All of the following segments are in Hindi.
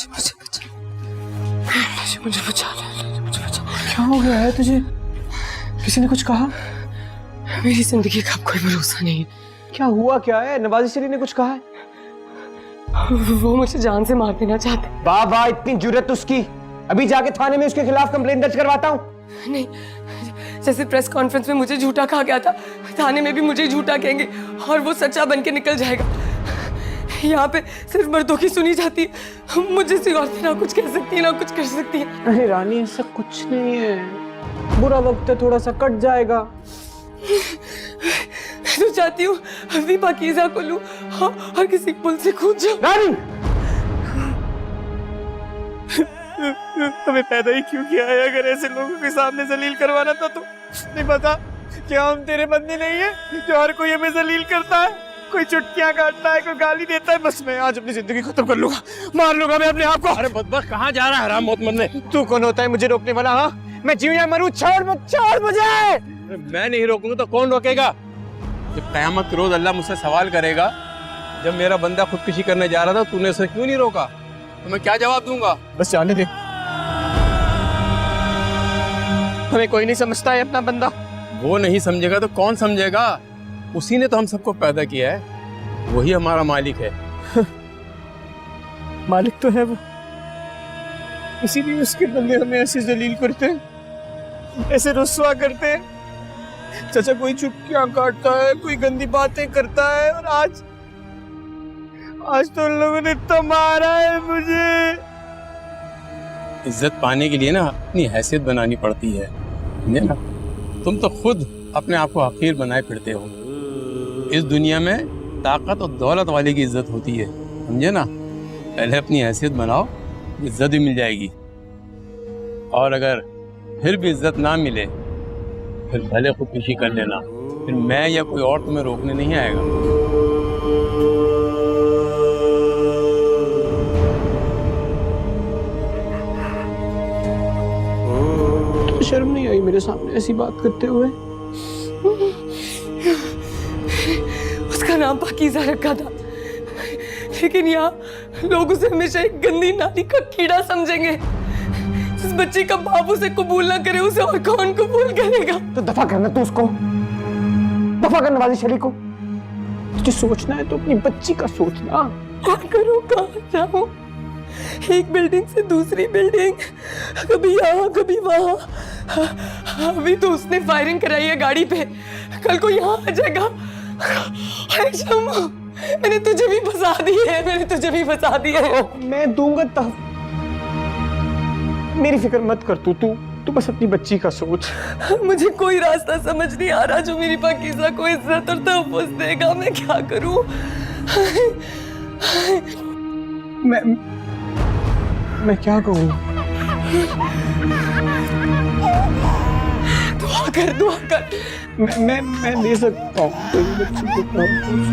मुझे बचा ले, मुझे बचा। क्या हो गया है तुझे? किसी ने कुछ कहा? मेरी जिंदगी का कोई भरोसा नहीं। क्या हुआ? क्या है? नवाज़ शरीफ ने कुछ कहा है? वो मुझे जान से मार देना चाहते। वाह वाह, इतनी जुर्रत उसकी। अभी जाके थाने में उसके खिलाफ कंप्लेंट दर्ज करवाता हूँ। नहीं, जैसे प्रेस कॉन्फ्रेंस में मुझे झूठा कहा गया था, थाने में भी मुझे झूठा कहेंगे और वो सच्चा बन के निकल जाएगा। यहाँ पे सिर्फ मर्दों की सुनी जाती है, मुझे किसी औरतें ना कुछ कह सकती है ना कुछ कर सकती है। अरे रानी, ऐसा कुछ नहीं है, बुरा वक्त है, थोड़ा सा कट जाएगा। तो चाहती हूँ अभी पाकीज़ा को लूं और किसी पुल से कूद जाऊं। रानी, हमें पैदा ही क्यों किया है? अगर ऐसे लोगों के सामने जलील करवाना था तो नहीं पता क्या हम तेरे बंदे नहीं है जो हर कोई हमें जलील करता है, कोई चुटकियां काटता है, कोई गाली देता है। बस मैं आज अपनी जिंदगी खत्म कर लूंगा, मार लूंगा मैं अपने आप को। अरे बदबख्त, कहाँ जा रहा है हराम मौत मरने? तू कौन होता है मुझे रोकने वाला? हाँ, मैं जीऊं या मरूं, छोड़ मुझे। मैं नहीं रोकूंगा तो कौन रोकेगा? जब क़यामत के रोज अल्लाह मुझसे सवाल करेगा, जब मेरा बंदा खुदकुशी करने जा रहा था तूने उसे क्यों नहीं रोका, तो मैं क्या जवाब दूंगा? बस जाने दे, हमें कोई नहीं समझता है अपना बंदा। वो नहीं समझेगा तो कौन समझेगा? उसी ने तो हम सबको पैदा किया है, वही हमारा मालिक है। मालिक तो है वो, इसीलिए उसके बंदे हमें ऐसे जलील करते हैं, ऐसे रुस्वा करते हैं। चाचा कोई चुटकियां काटता है, कोई गंदी बातें करता है, और आज तो उन लोगों ने इतना मारा है मुझे। इज्जत पाने के लिए ना अपनी हैसियत बनानी पड़ती है, समझे ना? तुम तो खुद अपने आप को हकीर बनाए फिरते हो। इस दुनिया में ताकत और दौलत वाले की इज्जत होती है, समझे ना? पहले अपनी हैसियत बनाओ, इज्जत भी मिल जाएगी। और अगर फिर भी इज्जत ना मिले फिर भले खुदकुशी कर लेना, फिर मैं या कोई और तुम्हें रोकने नहीं आएगा। शर्म नहीं आई मेरे सामने ऐसी बात करते हुए? उसका नाम पाकीज़ा रखा था, लेकिन यहाँ लोग उसे हमेशा एक गंदी नाली का कीड़ा समझेंगे। जिस बच्चे का बाप उसे कबूल ना करे, उसे और कौन कबूल करेगा? तो दफा करना तू उसको, दफा कर नवाज़ शरीफ को। तुझे सोचना है तो अपनी बच्ची का सोचना। क्या करूँ, कहाँ जाऊँ? एक बिल्डिंग से दूसरी बिल्डिंग, कभी यहाँ कभी वहाँ। अभी तो उसने फायरिंग कराई है गाड़ी पे, कल को यहाँ आ जाएगा। मैंने तुझे भी फंसा दी है, मैंने तुझे भी फंसा दी है। मैं दूंगा तब, मेरी फिक्र मत कर। तू बस अपनी बच्ची का सोच। मुझे कोई रास्ता समझ नहीं आ रहा जो मेरी पाकीज़ा को इज्जत और तहफ़्फ़ुज़ देगा। मैं क्या करूं? मैं क्या कहूँ? दुआ कर। मैं दे सकता हूँ तेरी बच्ची को तहफ़्फ़ुज़।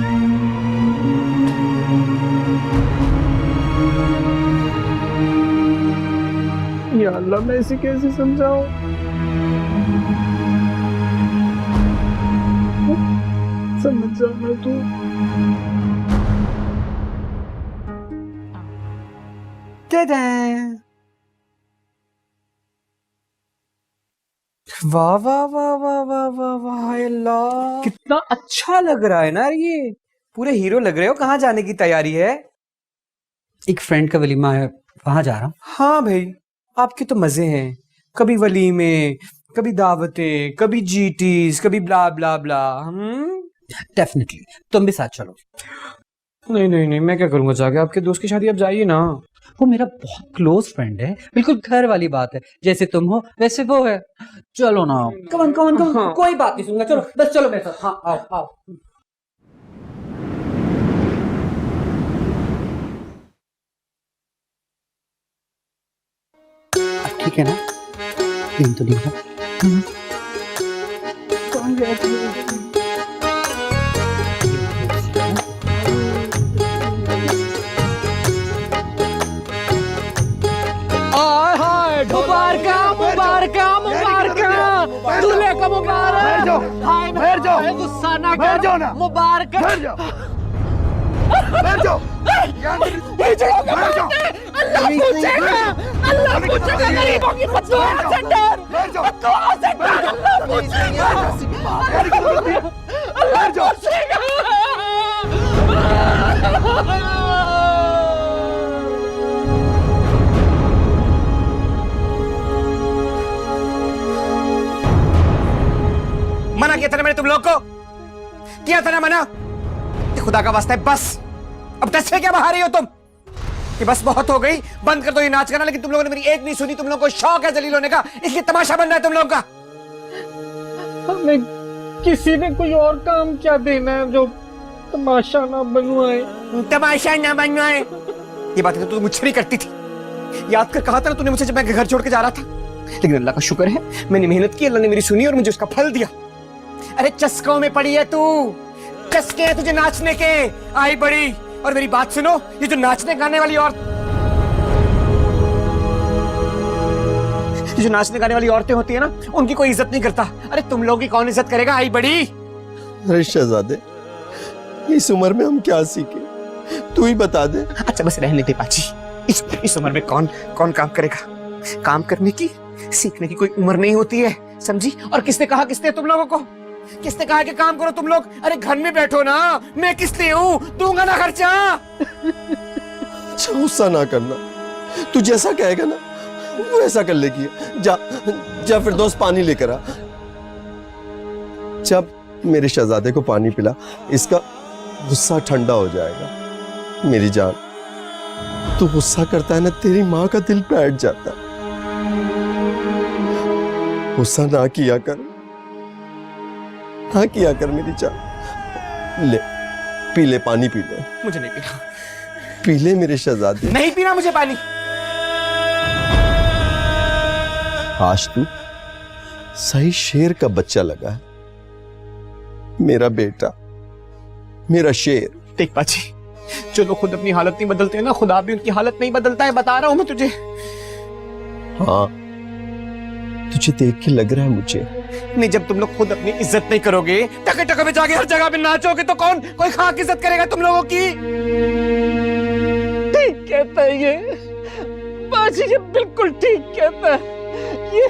या अल्लाह, मैं इसे कैसे समझाऊं? समझ जाना तू। वाह वाह वाह वाह वाह वाह वाह, अल्लाह कितना अच्छा लग रहा है ना ये। पूरे हीरो लग रहे हो। कहाँ जाने की तैयारी है? एक फ्रेंड का वलीमा है, वहां जा रहा हूँ। हाँ भाई, आपके तो मजे हैं। कभी वलीमे, कभी दावतें, कभी जीटीज, कभी ब्ला ब्ला ब्ला। डेफिनेटली तुम भी साथ चलो। नहीं नहीं नहीं, मैं क्या करूंगा जाके? आपके दोस्त की शादी, आप जाइए ना। वो मेरा बहुत क्लोज फ्रेंड है, बिल्कुल घर वाली बात है। जैसे तुम हो वैसे वो है। चलो ना, कमन कमन कमन। हाँ। कोई बात नहीं सुनूंगा, चलो बस चलो मेरे साथ। हाँ आओ आओ। अब ठीक है ना? नींद तो नहीं है? दूल्हे को मुबारक। बैठ जाओ, गुस्सा ना करो। मुबारक। बैठ जाओ। पूछेगा, अल्लाह पूछेगा गरीबों की बददुआ से डर, बददुआ से डर, अल्लाह पूछेगा। मना किया था ना मैंने तुम लोग को, किया था ना मना कि खुदा का वास्ता है बस। अब दस से क्या बहा रही हो तुम कि बस बहुत हो गई, बंद कर दो ये नाच करना। लेकिन तुम लोगों ने मेरी एक नहीं सुनी। तुम लोगों को शौक है जलील होने का, इसलिए तमाशा बन रहा है तुम लोगों का। हमें किसी ने कोई और काम क्या देना है जो तमाशा ना बनवाए? तमाशा ना बनवाए, ये बातें तो तू मुझसे भी करती थी। याद कर कहा था ना तूने मुझसे जब मैं घर छोड़ के जा रहा था। लेकिन अल्लाह का शुक्र है मैंने मेहनत की, अल्लाह ने मेरी सुनी और मुझे उसका फल दिया। अरे चस्कों में पड़ी है तू, चस्के हैं तुझे नाचने के। आई बड़ी, और मेरी बात सुनो, ये जो नाचने गाने वाली जो नाचने गाने वाली औरतें होती है ना, उनकी कोई इज्जत नहीं करता। अरे तुम लोग की कौन इज्जत करेगा? आई बड़ी। अरे शहजादे, इस उम्र में हम क्या सीखे, तू ही बता दे। अच्छा बस रहने दे बाजी, इस उम्र में कौन कौन काम करेगा? काम करने की, सीखने की कोई उम्र नहीं होती है, समझी? और किसने कहा, किसने तुम लोगों को किसने कहा कि काम करो तुम लोग? अरे घर में बैठो ना, मैं किस लिए हूं? दूंगा ना खर्चा। अच्छा गुस्सा ना करना, तू जैसा कहेगा ना वो ऐसा कर लेगी। जा जा फिर दोस्त पानी लेकर आ। जब मेरे शहजादे को पानी पिला, इसका गुस्सा ठंडा हो जाएगा। मेरी जान, तू गुस्सा करता है ना, तेरी माँ का दिल बैठ जाता है। गुस्सा ना किया कर, ना किया कर मेरी जान। ले पी ले, पानी पी ले। मुझे नहीं पीना। पी ले मेरे शहजादे। नहीं पीना मुझे पानी। आज तू सही शेर का बच्चा लगा है, मेरा बेटा, मेरा शेर। देख बाजी, जो लोग खुद अपनी हालत नहीं बदलते ना, खुदा भी उनकी हालत नहीं बदलता है। बता रहा हूं मैं तुझे। हाँ, तुझे देख के लग रहा है मुझे। नहीं, जब तुम लोग खुद अपनी इज्जत नहीं करोगे, टके टके में जाके हर जगह पे नाचोगे, तो कौन कोई खाक इज्जत करेगा तुम लोगों की? ठीक कहता है ये बाजी, ये बिल्कुल ठीक कहता है। ये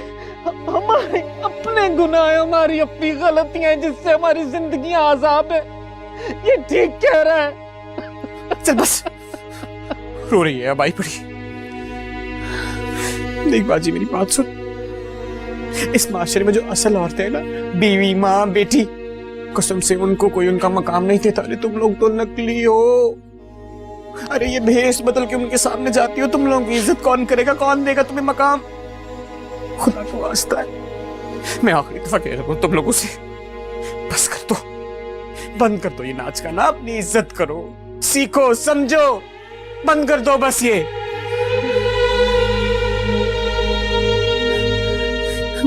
हमारे अपने गुनाह है, हमारी अपनी गलतियां हैं जिससे हमारी जिंदगी आजाब है। ये ठीक कह रहा है। चल बस, रो रही है अब आई पड़ी। देख बाजी, मेरी बात सुन। इस माशरे में जो असल औरतें हैं ना, बीवी, माँ, बेटी, कसम से उनको कोई उनका मकाम नहीं देता। अरे तुम लोग तो नकली हो। अरे ये भेष बदल के उनके सामने जाती हो, तुम लोगों की इज्जत कौन करेगा? कौन देगा तुम्हें मकाम? खुदा का वास्ता है, मैं आखिरी दफा कह रहा हूं तुम लोगों से, बस कर दो, बंद कर दो ये नाच का ना। अपनी इज्जत करो, सीखो, समझो, बंद कर दो बस ये।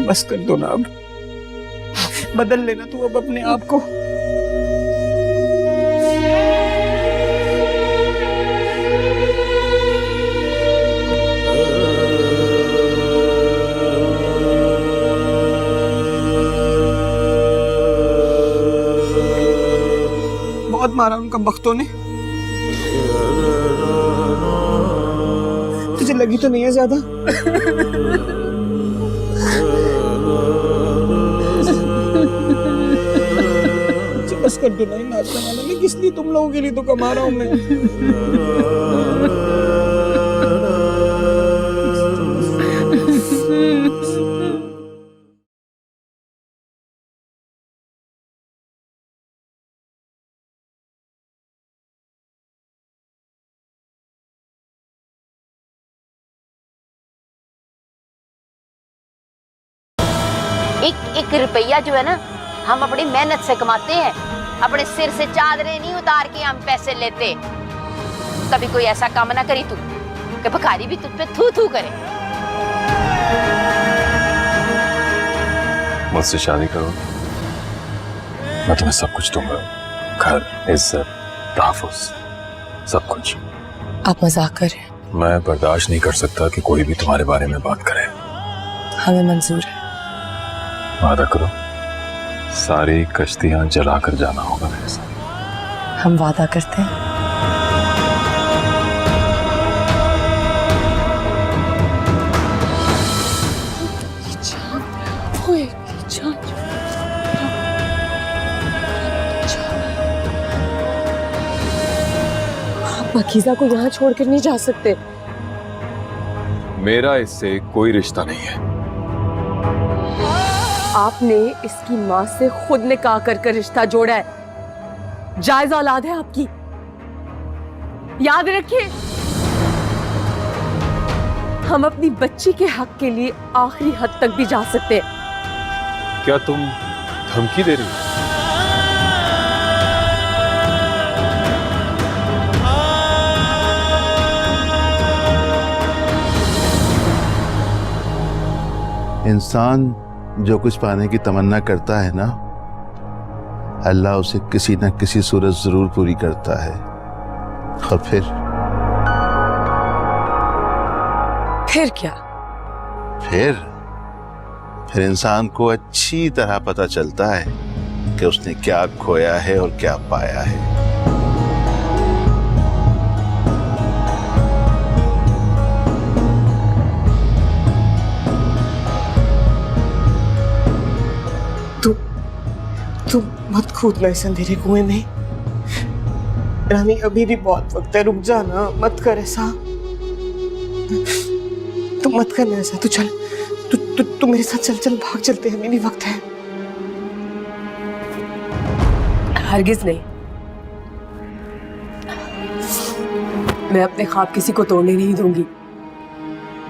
बस कर दो ना, अब बदल लेना तू अब अपने आप को। बहुत मारा उनका बख्तों ने। तुझे लगी तो नहीं है ज्यादा? बस कर दो नहीं नाचने वाला। मैं किस लिए तुम लोगों के लिए तो कमा रहा हूं मैं। एक एक रुपया जो है ना, हम अपनी मेहनत से कमाते हैं। अपने सिर से चादरें नहीं उतार के हम पैसे लेते। कभी कोई ऐसा काम ना करी तू कि भिखारी भी तुझ पे थू थू करे। मुझसे शादी करो, मैं तुम्हें सब कुछ दूंगा। घर, इज्जत, तहफ्फुज़, सब कुछ। आप मजाक कर रहे हैं? मैं बर्दाश्त नहीं कर सकता कि कोई भी तुम्हारे बारे में बात करे। हमें मंजूर है। वादा करो, सारी कश्तियां जलाकर जाना होगा मेरे साथ। हम वादा करते हैं। पाकीज़ा को यहाँ छोड़कर नहीं जा सकते। मेरा इससे कोई रिश्ता नहीं है। आपने इसकी माँ से खुद निकाह कर रिश्ता जोड़ा है। जायज औलाद है आपकी, याद रखिए। हम अपनी बच्ची के हक के लिए आखिरी हद तक भी जा सकते हैं। क्या तुम धमकी दे रही हो? इंसान जो कुछ पाने की तमन्ना करता है ना, अल्लाह उसे किसी न किसी सूरत जरूर पूरी करता है। और फिर क्या? फिर इंसान को अच्छी तरह पता चलता है कि उसने क्या खोया है और क्या पाया है। तुम मत कूदना इस अंधेरे कुएं में। रानी अभी भी बहुत वक्त है, रुक जाना, मत कर ऐसा। तू मत करना ऐसा, तू चल, तू मेरे साथ चल, चल भाग चलते हैं, अभी भी वक्त है। हरगिज नहीं, मैं अपने ख्वाब किसी को तोड़ने नहीं दूंगी।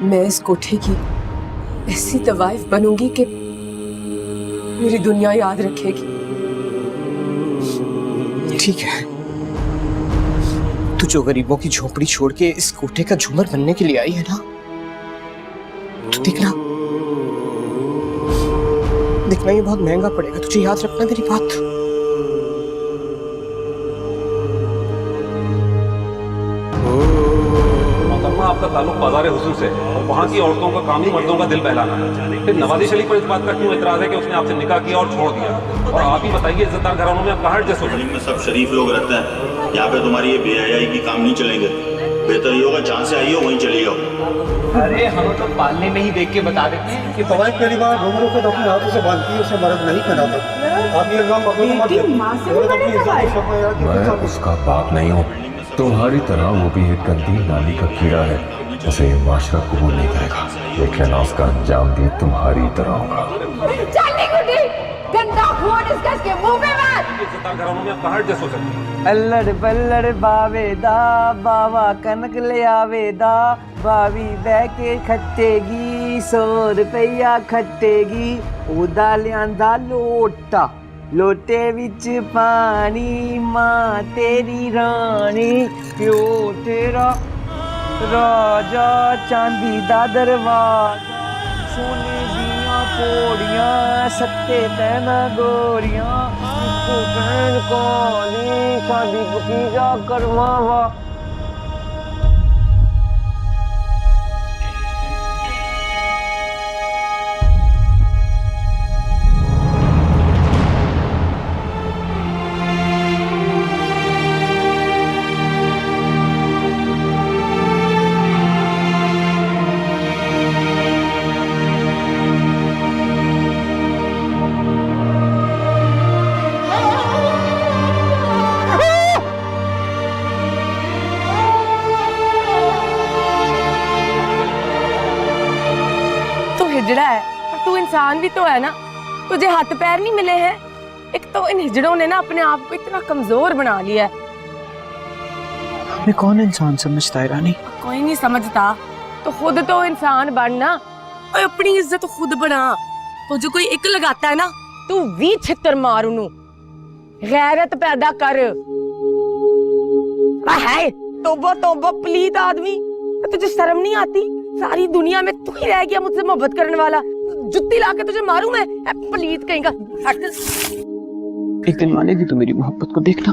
मैं इस कोठे की ऐसी तवाइफ बनूंगी कि मेरी दुनिया याद रखेगी। ठीक है, तू जो गरीबों की झोपड़ी छोड़ के इस कोठे का झूमर बनने के लिए आई है ना, तो देखना ये बहुत महंगा पड़ेगा, तुझे याद रखना मेरी बात। आपका ताल्लुक बाजार हुस्न से और वहाँ की औरतों का काम ही मर्दों का दिल बहलाना है। फिर नवाज शरीफ पर इस बात का क्यों इतराज है कि उसने आपसे निकाह किया और छोड़ दिया? और आप ही बताइए, इज्जतदार घरानों में आप कहाँ एडजस्ट हो सकते हैं? में सब शरीफ लोग रहते हैं, यहाँ पे तुम्हारी ये बेहयाई की काम नहीं चलेंगे। बेहतर ये होगा जहाँ से आई हो वहीं चली जाओ। अरे हम तो पालने में ही देख के बता देते हैं कि तवाइफ पहली बार घुंघरू को अपने हाथों से बांधती है, उसे मर्द नहीं कहलाता। आप ये इल्जाम अपने मत दीजिए। मैं उसका बाप नहीं हूँ, तुम्हारी तरह वो भी एक गंदी नाली का कीड़ा है, उसे ये माशरा कबूल नहीं करेगा, लेकिन उसका अंजाम भी तुम्हारी तरह होगा। अल्लड़ बल्लड़ बावेदा बावा कनक ले आवेदा, बावी बह के खट्टेगी 100 रुपया खट्टेगी। ओदा लियांदा लोटा, लोटे विच पानी, मां तेरी रानी, प्यो तेरा राजा, चांदी दा दरवाजा, सोने दियां पौड़ियां, सत्ते पैना गोरियां, इसको बहन कौनी, शादी भतीजा करवावा। हिजड़ा है और तू इंसान भी तो है ना, तुझे हाथ पैर नहीं मिले हैं। एक तो इन हिजड़ों ने ना अपने आप को इतना कमजोर बना लिया है। हमें कौन इंसान समझता है रानी? कोई नहीं समझता तो खुद तो इंसान बनना और अपनी इज्जत खुद बना। तुझे कोई एक लगाता है ना, तू 20 छितर मार उन्हें। गैरत पैदा कर। हाय तौबा तौबा, प्लीज आदमी, तुझे शर्म नहीं आती? सारी दुनिया में तू ही रह गया मुझसे मोहब्बत करने वाला। जुत्ती लाके तुझे मारूं मैं, प्लीज कहेगा। एक दिन मानेगी तू मेरी मोहब्बत को, देखना।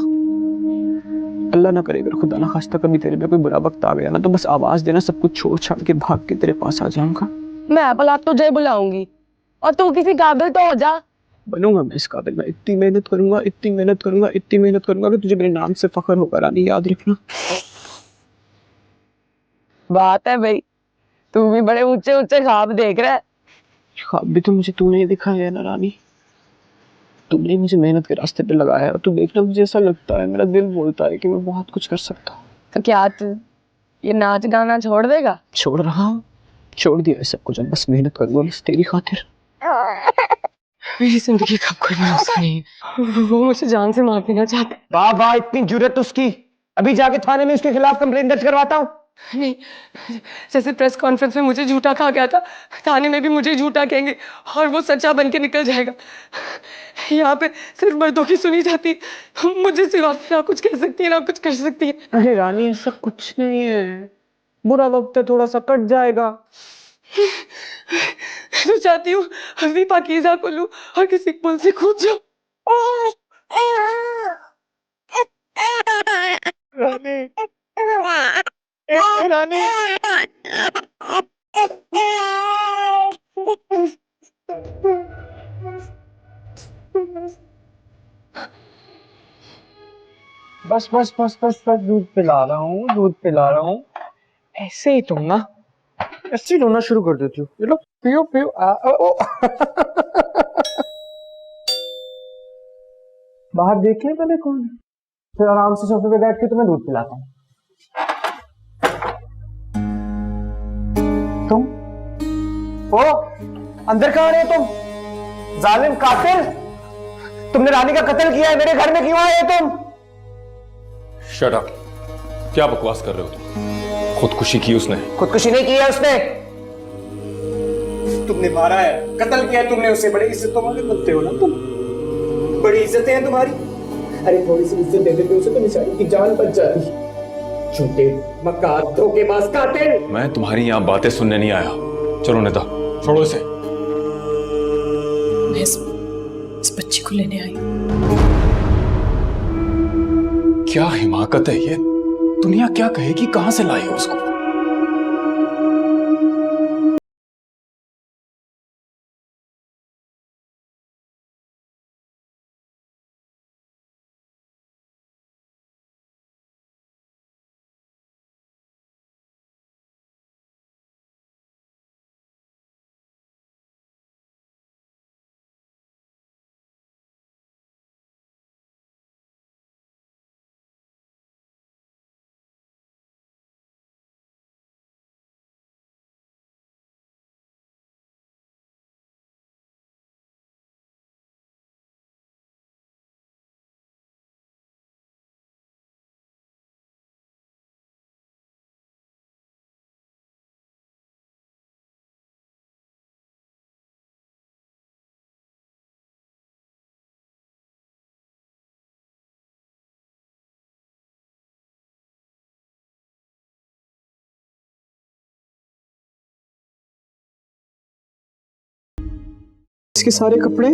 अल्लाह ना करे, अगर खुदा ना खास्ता कभी तेरे में कोई बुरा वक्त आ गया ना, तो बस आवाज देना, सब कुछ छोड़ छाड़ के भाग के तेरे पास आ जाऊंगा। मैं भला तुझे बुलाऊंगी और तू किसी काबिल तो हो जा। बनूंगा मैं इस काबिल। मैं इतनी मेहनत करूंगा, इतनी मेहनत करूंगा, इतनी मेहनत करूंगा कि तुझे मेरे नाम से फख्र होगा रानी, याद रखना। बात है भाई, तू भी बड़े ऊंचे ऊंचे ख्वाब देख रहा है। ख्वाब भी तो मुझे तूने दिखाया है ना रानी, तुमने मुझे मेहनत के रास्ते पे लगाया है। और तू देखना, मुझे ऐसा लगता है, मेरा दिल बोलता है कि मैं बहुत कुछ कर सकता हूँ। तो क्या तू ये नाच गाना छोड़ देगा? छोड़ रहा हूँ, छोड़ दिया है सब कुछ, अब बस मेहनत करूंगा बस तेरी खातिर। मेरी जिंदगी का कोई भरोसा नहीं है। वो मुझे जान से मार देना चाहता है। वाह वाह, इतनी जुर्रत उसकी। अभी जाके थाने में उसके खिलाफ कंप्लेंट दर्ज करवाता हूँ। नहीं, जैसे प्रेस कॉन्फ्रेंस में मुझे झूठा कहा गया था, थाने में भी मुझे झूठा कहेंगे और वो सच्चा बन के निकल जाएगा। यहाँ पे सिर्फ मर्दों की सुनी जाती, मुझे सिवा ना कुछ कह सकती है ना कुछ कर सकती है। अरे रानी, ऐसा कुछ नहीं है, बुरा वक्त है, थोड़ा सा कट जाएगा। तो चाहती हूँ अभी पाकीज़ा को लूं और किसी पुल से कूद जाऊं। रानी, रानी, बस बस बस बस बस, दूध पिला रहा हूँ, दूध पिला रहा हूँ। ऐसे ही तुम ना ऐसे ही रोना शुरू कर देती हो। ये लो पियो पियो। बाहर देख ले पहले कौन है, फिर आराम से सोफे पे बैठ के तुम्हें दूध पिलाता हूँ। तुम ओ अंदर कहाँ रहे तुम, जालिम कातिल? तुमने रानी का कत्ल किया है, मेरे घर में क्यों आए तुम? Shut up. क्या बकवास कर रहे हो तुम? खुदकुशी की उसने। खुदकुशी नहीं की है उसने, तुमने मारा है, कत्ल किया है तुमने उसे। बड़ी इज्जत वाले बनते हो ना तुम, बड़ी इज्जतें हैं तुम्हारी। अरे थोड़ी सी इज्जत दे देते उसे तो बेचारी की जान बच जाती। झूठे मक्कार धोखेबाज कातिल। मैं तुम्हारी यहाँ बातें सुनने नहीं आया। चलो नेता, छोड़ो इसे। मैं इस बच्ची को लेने आई। क्या हिमाकत है ये? दुनिया क्या कहेगी, कहां से लाई हो उसको? इसके सारे कपड़े,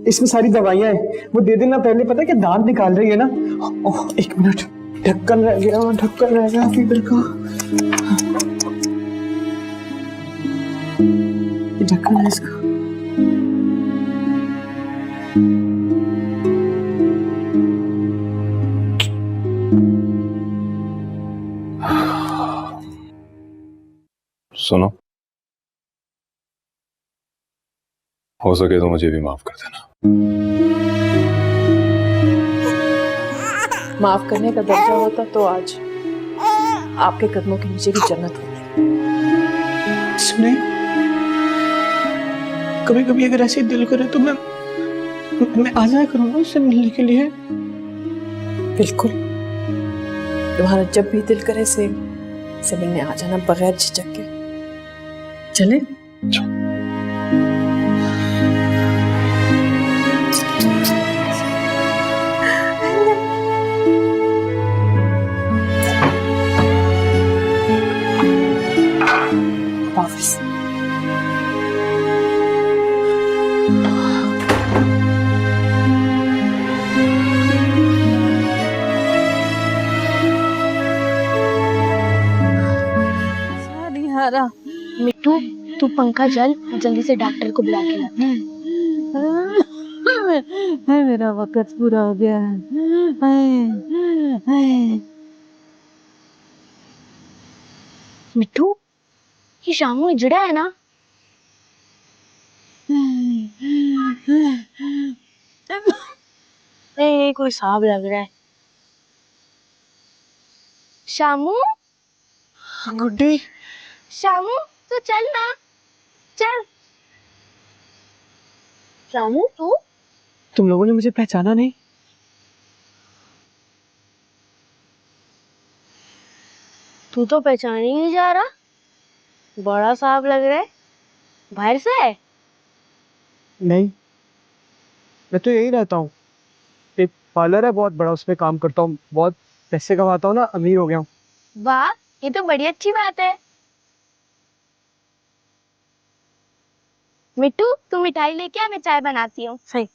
इसमें सारी दवाइयां हैं, वो दे देना। पहले पता है कि दांत निकाल रही है ना। ओह एक मिनट, ढक्कन रह गया, ढक्कन रह गया फीवर का। ये ढक्कन है इसका। सुनो, हो सके तो मुझे भी माफ कर देना। माफ करने का दर्जा होता तो आज आपके कदमों के नीचे की जन्नत होती। सुने, कभी कभी अगर ऐसे दिल करे तो मैं आ जाया करूंगा उससे मिलने के लिए। बिल्कुल, तुम्हारा जब भी दिल करे से मिलने आ जाना बगैर झिझक के। चले? वापस। मिट्टू, तू पंखा चल, जल्दी से डॉक्टर को बुला के लाते हैं। मेरा वक्त पूरा हो गया है। मिट्टू, ये शामू इजड़ा है ना? नहीं, कोई सांप लग रहा है। शामू गुड्डी शामू तू चल ना, चल। शामू तू तुम लोगों ने मुझे पहचाना नहीं? तू तो पहचान ही नहीं जा रहा, बड़ा साहब लग रहा है। बाहर से है? नहीं, मैं तो यही रहता हूँ। एक पार्लर है बहुत बड़ा, उसमें काम करता हूँ, बहुत पैसे कमाता हूँ ना, अमीर हो गया हूँ। वाह, ये तो बड़ी अच्छी बात है। मिट्टू तू मिठाई लेके आ, मैं चाय बनाती हूँ। सही।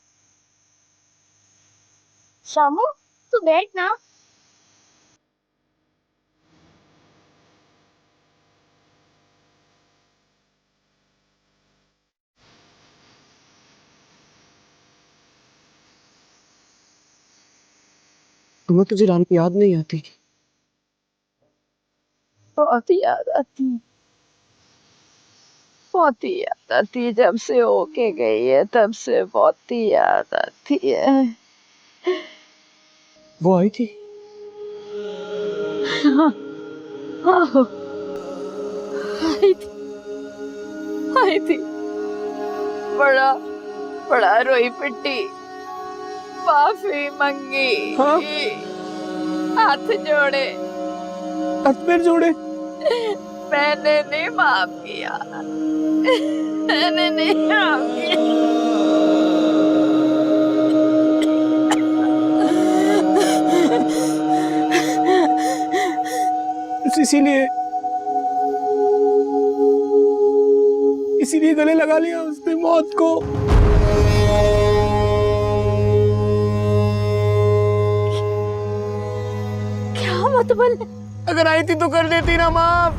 शामू तू बैठ ना। तुम्हें तुझे रानी की याद नहीं आती? बहुत याद आती, बहुत ही याद आती है। जब से होके गई है तब से बहुत ही याद आती है। वो आई थी? हाँ, हाँ, आई थी, आई थी। बड़ा बड़ा रोई पिट्टी, माफी मंगी। हाँ? हाथ जोड़े, हाथ पैर जोड़े। मैंने नहीं माफ किया, मैंने नहीं माफ किया। इसीलिए गले लगा लिया उसने मौत को। क्या मतलब? अगर आई थी तो कर देती ना माफ।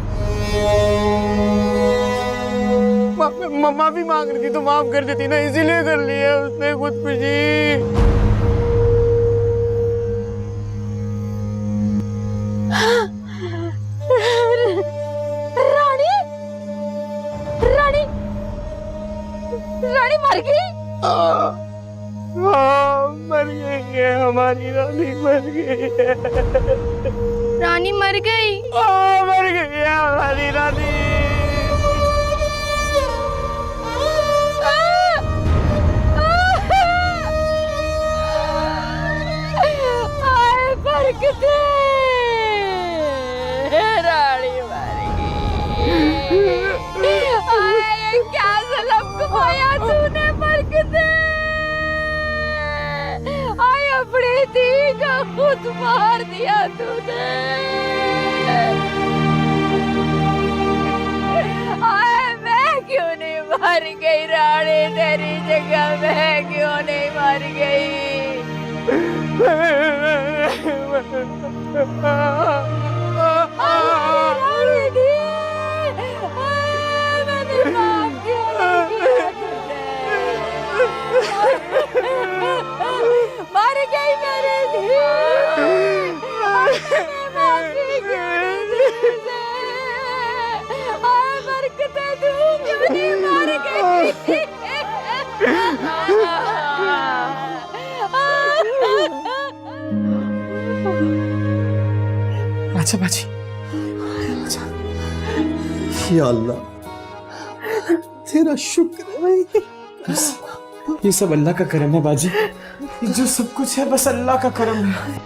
माफी मांग रही थी तो माफ कर देती ना, इसीलिए कर लिया उसने खुदकुशी। रानी, रानी, रानी मर गई। मर गई है हमारी रानी, मर गई है। रानी मर गई। मर गई है हमारी रानी। आए बरकते, रानी मर गई। आए ये क्या जुल्म कमाया तूने बरकते। आए अपनी धी का खुद मार दिया तूने। आए मैं क्यों नहीं मर गई रानी, तेरी जगह मैं क्यों नहीं मर गई। मर गई मेरी धी, बरकते तू क्यों नहीं मर गई। अच्छा बाजी, या अल्लाह तेरा शुक्र है भाई। बस ये सब अल्लाह का करम है बाजी, ये जो सब कुछ है बस अल्लाह का करम है।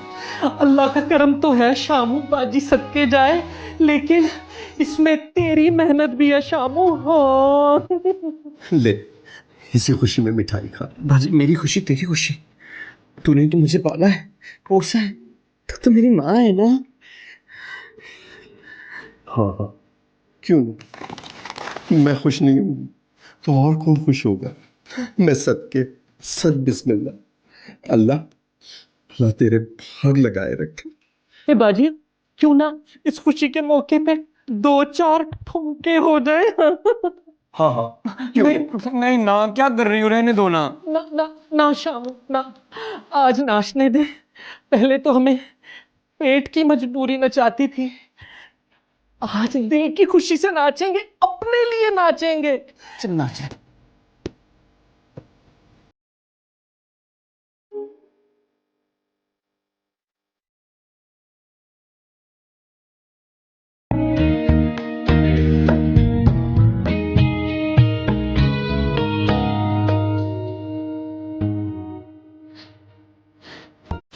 अल्लाह का करम तो है शामू बाजी, सदके जाए, लेकिन इसमें तेरी मेहनत भी है शामू। हाँ। ले इसी खुशी में मिठाई खा। बाजी मेरी खुशी तेरी खुशी, तूने तो मुझे पाला है, पोसा है, तो मेरी माँ है ना। हाँ हाँ, क्यों नहीं, मैं खुश नहीं हूँ तो और कौन खुश होगा। मैं सदके सद बिस्मिल्लाह। अल्लाह अल्लाह तेरे भाग लगाए रखे। ए बाजी, क्यों ना इस खुशी के मौके पे 2-4 ठुमके हो जाए। हाँ हाँ, नहीं नहीं ना, क्या कर रही हो, रहने दो ना। ना ना ना शामू ना, आज नाचने दे। पहले तो हमें पेट की मजबूरी नचाती थी, आज दिल की खुशी से नाचेंगे, अपने लिए नाचेंगे। चल नाच।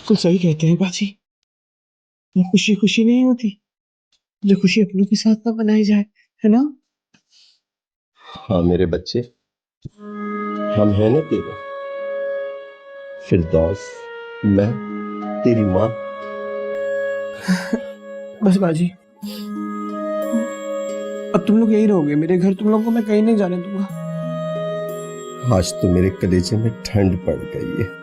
बिल्कुल सही कहते हैं बाजी। ये खुशी खुशी नहीं होती जो खुशी अपनों के साथ ना मनाई जाए, है ना? हाँ मेरे बच्चे, हम हैं ना तेरे। फिरदौस, मैं तेरी माँ। बस बाजी, अब तुम लोग यही रहोगे मेरे घर, तुम लोगों को मैं कहीं नहीं जाने दूंगा। आज तो मेरे कलेजे में ठंड पड़ गई है।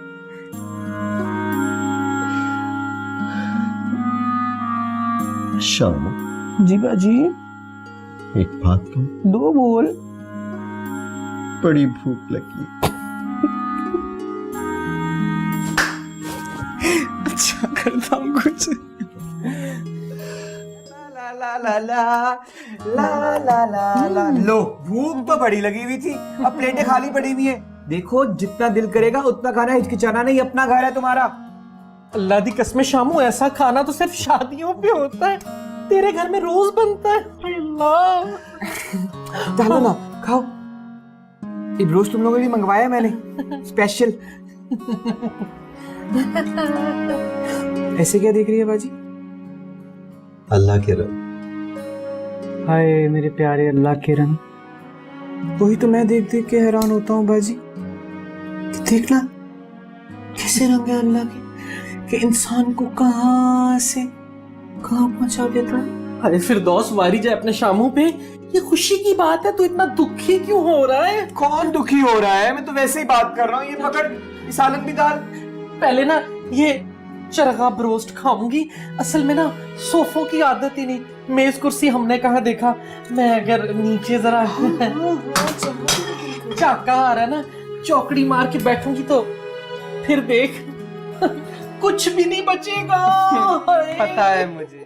शाम जी बाजी। एक बात कहूं? दो बोल। बड़ी भूख लगी। अच्छा करता हूँ कुछ। ला ला ला ला ला ला ला ला। लो, भूख तो बड़ी लगी हुई थी, अब प्लेटें खाली पड़ी हुई है। देखो जितना दिल करेगा उतना खाना, हिचकिचाना नहीं, अपना घर है तुम्हारा। अल्लाह दी कसम शामू, ऐसा खाना तो सिर्फ शादियों पे होता है, तेरे घर में रोज बनता है। अल्लाह, चलो ना खाओ, ये रोज तुम लोगों के लिए मंगवाया मैंने स्पेशल। ऐसे क्या देख रही है बाजी? अल्लाह के रंग। हाय मेरे प्यारे अल्लाह के रंग, वही तो मैं देख देख के हैरान होता हूँ बाजी। देखना कैसे रंग है अल्लाह के, कि इंसान को कहां से कहां पहुंचा देता है। अरे फिरदौस, वारी जाए अपने शामू पे, ये खुशी की बात है, तू इतना दुखी क्यों हो रहा है? कौन दुखी हो रहा है? मैं तो वैसे ही बात कर रहा हूँ। ये पकड़, ये सालन भी डाल। पहले ना ये चरगा ब्रोस्ट खाऊंगी, असल में ना सोफों की आदत ही नहीं, मेज कुर्सी हमने कहाँ देखा। मैं अगर नीचे जरा चाका आ रहा ना, चौकड़ी मार के बैठूंगी तो फिर देख कुछ भी नहीं बचेगा। पता है मुझे।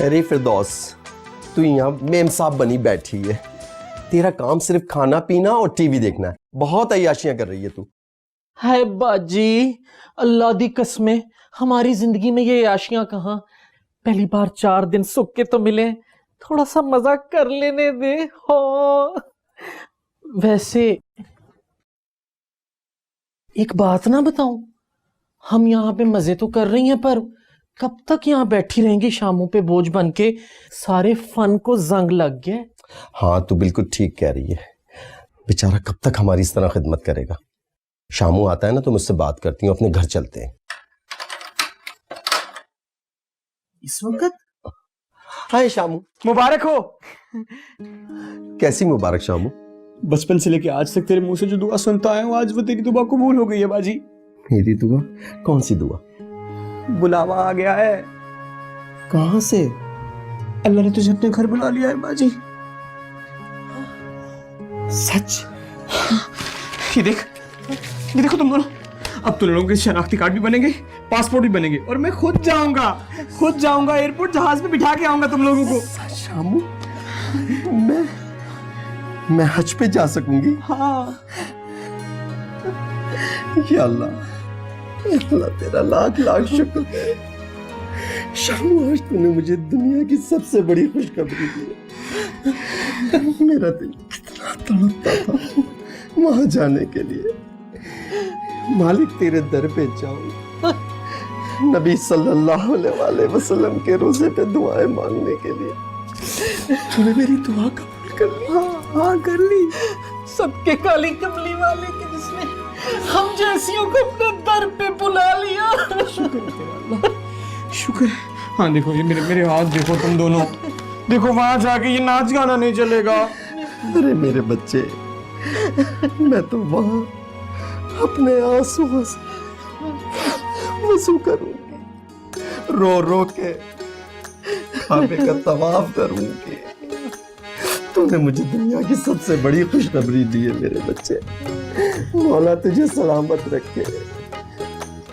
अरे फिरदौस, तू यहाँ मेम साहब बनी बैठी है। तेरा काम सिर्फ खाना पीना और टीवी देखना है। बहुत अय्याशियां कर रही है तू। हाय बाजी, अल्लाह दी कसमें, हमारी जिंदगी में ये याशियां कहाँ। पहली बार 4 दिन सुख के तो मिले, थोड़ा सा मजा कर लेने दे। हो वैसे एक बात ना बताऊं, हम यहाँ पे मजे तो कर रही हैं, पर कब तक यहाँ बैठी रहेंगी शामों पे बोझ बन के? सारे फन को जंग लग गया। हाँ तू बिल्कुल ठीक कह रही है। बेचारा कब तक हमारी इस तरह खिदमत करेगा। शामू आता है ना तो मुझसे बात करती हूँ, अपने घर चलते हैं। इस वक्त? हाय शामू। मुबारक हो। कैसी मुबारक शामू? बचपन से लेके आज तक तेरे मुंह से जो दुआ सुनता आया हूँ, आज वो तेरी दुआ कबूल हो गई है बाजी। मेरी दुआ? कौन सी दुआ? बुलावा आ गया है। कहां से? अल्लाह ने तुझे अपने घर बुला लिया है बाजी। सच? ये देखो तुम दोनों, अब तुम लोगों के शनाख्ती कार्ड भी बनेंगे, पासपोर्ट भी बनेंगे, और मैं खुद जाऊंगा एयरपोर्ट, जहाज में बिठा के आऊंगा तुम लोगों को। शामू, मैं हज पे जा सकूंगी? हाँ। या अल्लाह तेरा लाख लाख शुक्र है। शामू, आज तूने मुझे दुनिया की सबसे बड़ी खुशखबरी दी। मेरा दिल कितना तड़पता था वहां जाने के लिए। मालिक तेरे दर पे जाऊं, नबी सल्लल्लाहु अलैहि वसल्लम के रोजे पे दुआएं मांगने के लिए। तूने मेरी दुआ कबूल कर ली? हाँ कर ली। सबके काली कमली वाले के जिसने हम जैसियों को अपने दर पे बुला लिया। शुक्र है तेरा अल्लाह, शुक्र है। हाँ देखो ये मेरे हाथ देखो तुम दोनों, देखो वहां जाके ये नाच गाना नहीं चलेगा। अरे मेरे बच्चे, मैं तो वहां अपने आंसुओं से वजू करूंगी, रो रो के काबे का तवाफ करूंगी। तूने मुझे दुनिया की सबसे बड़ी खुशखबरी दी है मेरे बच्चे। मौला तुझे सलामत रखे।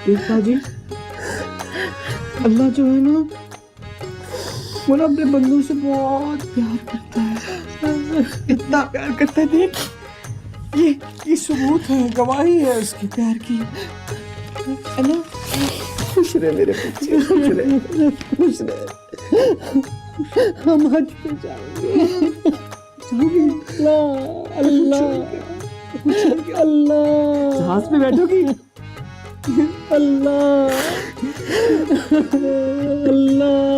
देखा जी, अल्लाह जो है ना, वो ना अपने बंदों से बहुत प्यार करता है, इतना प्यार करता है। देख ये सबूत है, गवाही है उसके प्यार की, है ना? खुश रहे मेरे बच्चे, खुश रहे। हम हज पे जाएंगे। जाओगे? अल्लाह अल्लाह जहाज पे बैठोगी? अल्लाह अल्लाह